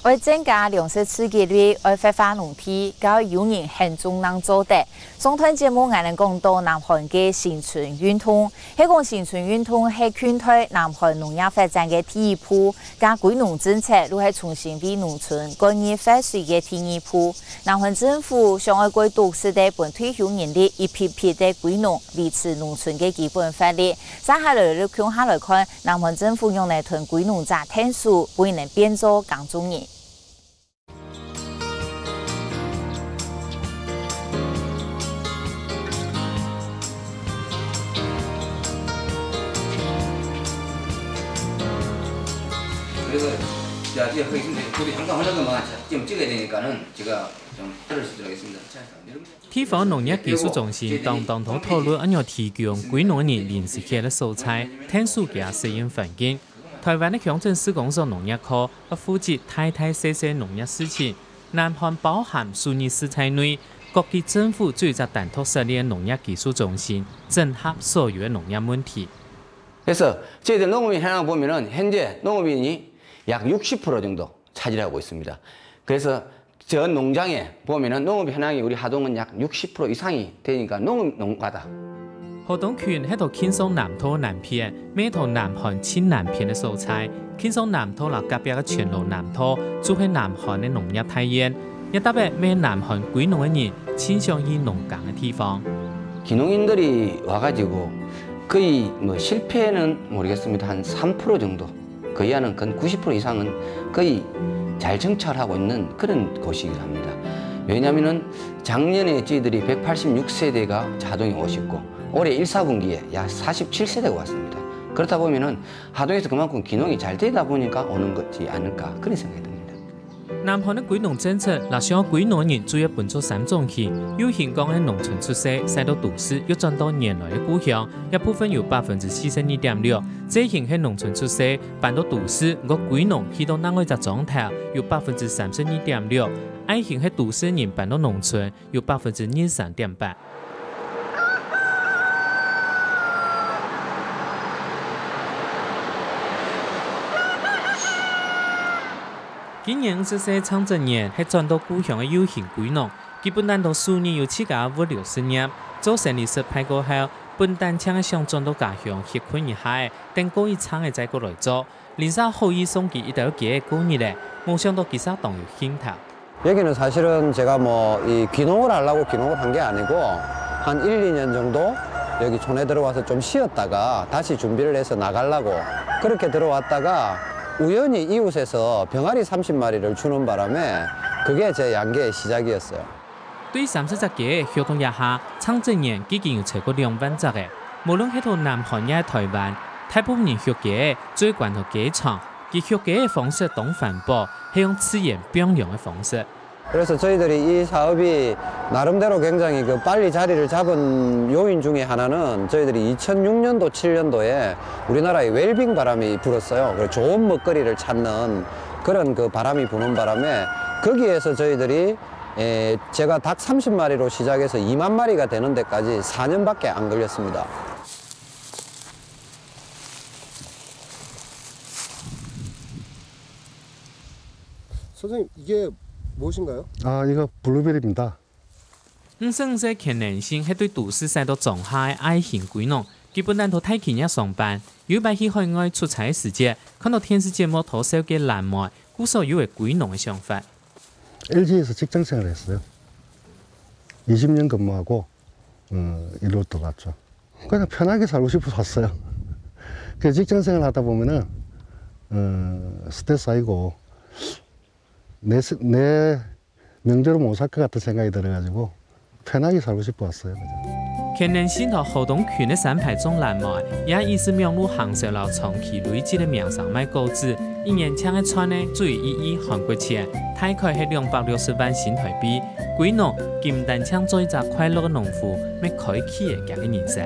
为增加粮食刺激率，为发发农地，搞有人很重能做的。总团节目还能讲到南韩嘅新村运通，迄个新村运通系劝退南韩农业发展嘅第一步，加归农政策都系重新为农村工业发水嘅第二步。南韩政府想要归都市的本退休人力一批批的归农，维持农村嘅基本发力。再下来向下来看，南韩政府用来囤归农者天数，未能变做港中人。 그래서 자 이제 거기 있는데 우리 잠깐 하려고만 좀 찍어야 되니까는 제가 좀 들어주도록 하겠습니다. 地方農業技術中心當當頭討論按要提供歸農人臨時期的素材，天數嘅適應環境。台灣的鄉鎮施工所農業科負責大細細農業事情，南韓包含數年食材內，各級政府最早單獨設立農業技術中心，整合所有的農業問題。 그래서 저희들 농업인 현황 보면은 현재 농업인이 약 60% 정도 차지하고 있습니다. 그래서 전 농장에 보면은 농업 현황이 우리 하동은 약 60% 이상이 되니까 농가다. 活動區係度輕鬆南投南片，每頭南韓親南片嘅素材，輕鬆南投啦隔壁嘅全路南投，就係南韓嘅農業體驗，亦特別每南韓歸農嘅人傾向於農耕嘅地方。 기농인들이 와가지고 거의 뭐 실패는 모르겠습니다. 한 3% 정도. 거의 하는 건 90% 이상은 거의 잘 정착하고 있는 그런 곳이기도 합니다. 왜냐하면은 작년에 저희들이 186세대가 하동에 오셨고 올해 1, 4분기에 약 47세대가 왔습니다. 그렇다 보면은 하동에서 그만큼 기농이 잘 되다 보니까 오는 것이 아닐까 그런 생각이 듭니다. 南韓嘅歸農政策，嗱想歸農人主要分做3種型，有型講喺農村出世，使到都市，又轉到原來嘅故鄉，一部分有42.6%，這型喺農村出世，搬到都市，個歸農去到另外一個狀態，有32.6%，I型喺都市人搬到農村，有23.8%。 今年54창正年係轉到故鄉嘅有形歸農，基本單到數年有起價50-60年，做生意失敗過後，本單請想轉到家鄉歇困一下，等過一場嘅再過來做，連曬後裔送給一條幾個月咧，冇想到其實都有興頭。 여기는 사실은 제가 뭐 이 귀농을 하려고 귀농을 한 게 아니고 한 1, 2년 정도 여기 촌에 들어와서 좀 쉬었다가 다시 준비를 해서 나가려고 그렇게 들어왔다가 우연히 이웃에서 병아리 30마리를 주는 바람에 그게 제 양계의 시작이었어요. 對30隻嘅活動一下，창正年已經有超過2萬隻嘅，無論係到南韓也係台灣，大部分人學嘅最慣到雞場，佢學嘅方式當環保，係用資源並用嘅方式。 그래서 저희들이 이 사업이 나름대로 굉장히 그 빨리 자리를 잡은 요인 중에 하나는 저희들이 2006년도, 7년도에 우리나라에 웰빙 바람이 불었어요. 그래서 좋은 먹거리를 찾는 그런 그 바람이 부는 바람에 거기에서 저희들이 제가 닭 30마리로 시작해서 2만 마리가 되는 데까지 4년밖에 안 걸렸습니다. 선생님 이게 무엇인가요? 아, 이거 블루베리입니다. 5歲嘅年輕係對都市使到種下嘅愛型歸農，基本單都睇見一上班，有擺去海外出差嘅時節，看到電視節目投射嘅欄目，故所有嘅歸農嘅想法。 LG에서 직장 생활을 했어요. 20년 근무하고 일로 들어왔죠. 그냥 편하게 살고 싶어서 왔어요. 그 직장 생활 하다 보면은 스트레스 쌓이고 내 명대로 못 살 것 같은 생각이 들어가지고 편하게 살고 싶어 왔어요. 可能先頭活動區嘅3排中欄目，也意思名錄行上樓長期累積嘅名上賣稿子，一年請嘅穿呢，足以1億韓國錢，大概係260萬新台幣。歸農，唔單請做一隻快樂嘅農夫，咪開啟嘅人生。